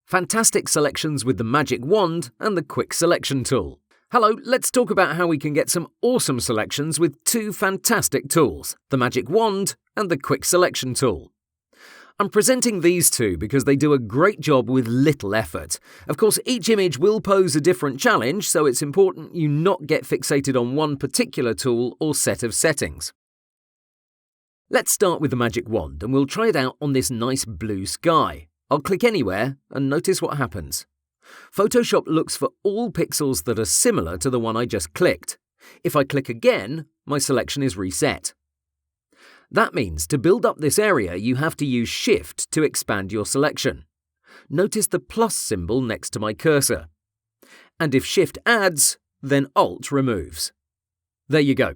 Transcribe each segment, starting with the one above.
Fantastic selections with the Magic Wand and the Quick Selection tool. Hello, let's talk about how we can get some awesome selections with two fantastic tools, the Magic Wand and the Quick Selection tool. I'm presenting these two because they do a great job with little effort. Of course, each image will pose a different challenge, so it's important you not get fixated on one particular tool or set of settings. Let's start with the Magic Wand and we'll try it out on this nice blue sky. I'll click anywhere and notice what happens. Photoshop looks for all pixels that are similar to the one I just clicked. If I click again, my selection is reset. That means to build up this area, you have to use Shift to expand your selection. Notice the plus symbol next to my cursor. And if Shift adds, then Alt removes. There you go.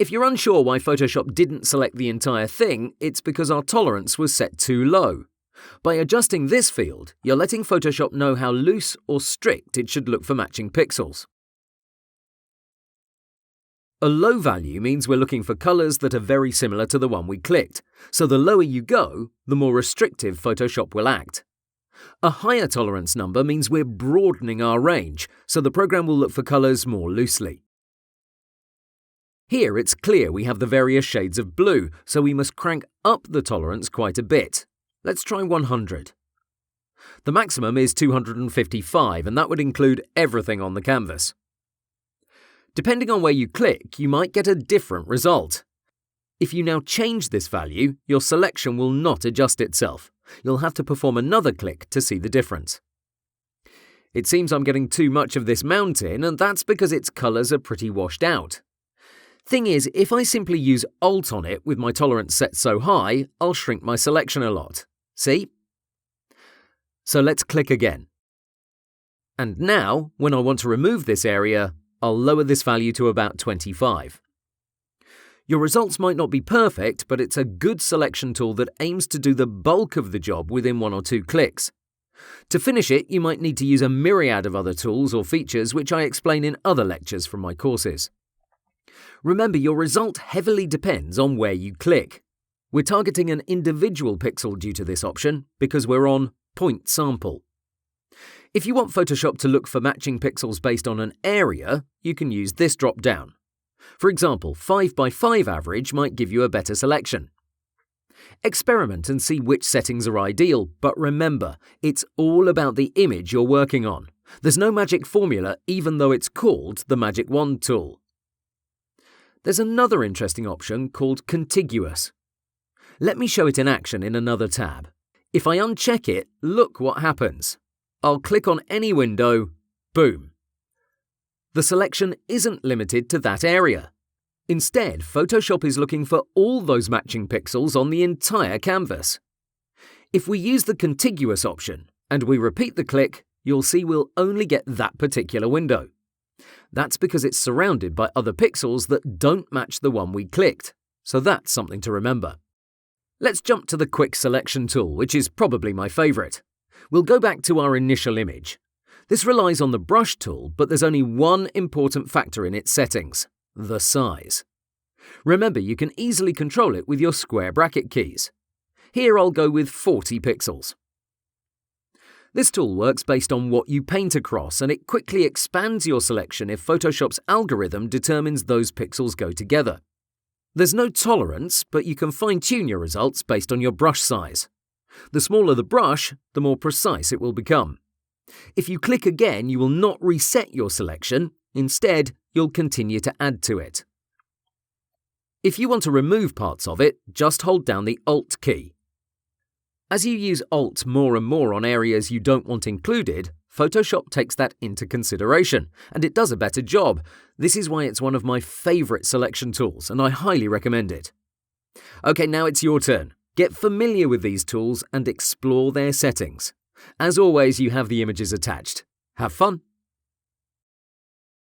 If you're unsure why Photoshop didn't select the entire thing, it's because our tolerance was set too low. By adjusting this field, you're letting Photoshop know how loose or strict it should look for matching pixels. A low value means we're looking for colours that are very similar to the one we clicked, so the lower you go, the more restrictive Photoshop will act. A higher tolerance number means we're broadening our range, so the program will look for colours more loosely. Here it's clear we have the various shades of blue, so we must crank up the tolerance quite a bit. Let's try 100. The maximum is 255, and that would include everything on the canvas. Depending on where you click, you might get a different result. If you now change this value, your selection will not adjust itself. You'll have to perform another click to see the difference. It seems I'm getting too much of this mountain, and that's because its colours are pretty washed out. Thing is, if I simply use Alt on it with my tolerance set so high, I'll shrink my selection a lot. See? So let's click again. And now, when I want to remove this area, I'll lower this value to about 25. Your results might not be perfect, but it's a good selection tool that aims to do the bulk of the job within 1 or 2 clicks. To finish it, you might need to use a myriad of other tools or features which I explain in other lectures from my courses. Remember, your result heavily depends on where you click. We're targeting an individual pixel due to this option because we're on Point Sample. If you want Photoshop to look for matching pixels based on an area, you can use this drop-down. For example, 5x5 average might give you a better selection. Experiment and see which settings are ideal, but remember, it's all about the image you're working on. There's no magic formula even though it's called the Magic Wand tool. There's another interesting option called Contiguous. Let me show it in action in another tab. If I uncheck it, look what happens. I'll click on any window, boom. The selection isn't limited to that area. Instead, Photoshop is looking for all those matching pixels on the entire canvas. If we use the Contiguous option and we repeat the click, you'll see we'll only get that particular window. That's because it's surrounded by other pixels that don't match the one we clicked, so that's something to remember. Let's jump to the Quick Selection tool, which is probably my favourite. We'll go back to our initial image. This relies on the Brush tool, but there's only one important factor in its settings: the size. Remember, you can easily control it with your square bracket keys. Here I'll go with 40 pixels. This tool works based on what you paint across, and it quickly expands your selection if Photoshop's algorithm determines those pixels go together. There's no tolerance, but you can fine-tune your results based on your brush size. The smaller the brush, the more precise it will become. If you click again, you will not reset your selection. Instead, you'll continue to add to it. If you want to remove parts of it, just hold down the Alt key. As you use Alt more and more on areas you don't want included, Photoshop takes that into consideration, and it does a better job. This is why it's one of my favourite selection tools, and I highly recommend it. Okay, now it's your turn. Get familiar with these tools and explore their settings. As always, you have the images attached. Have fun!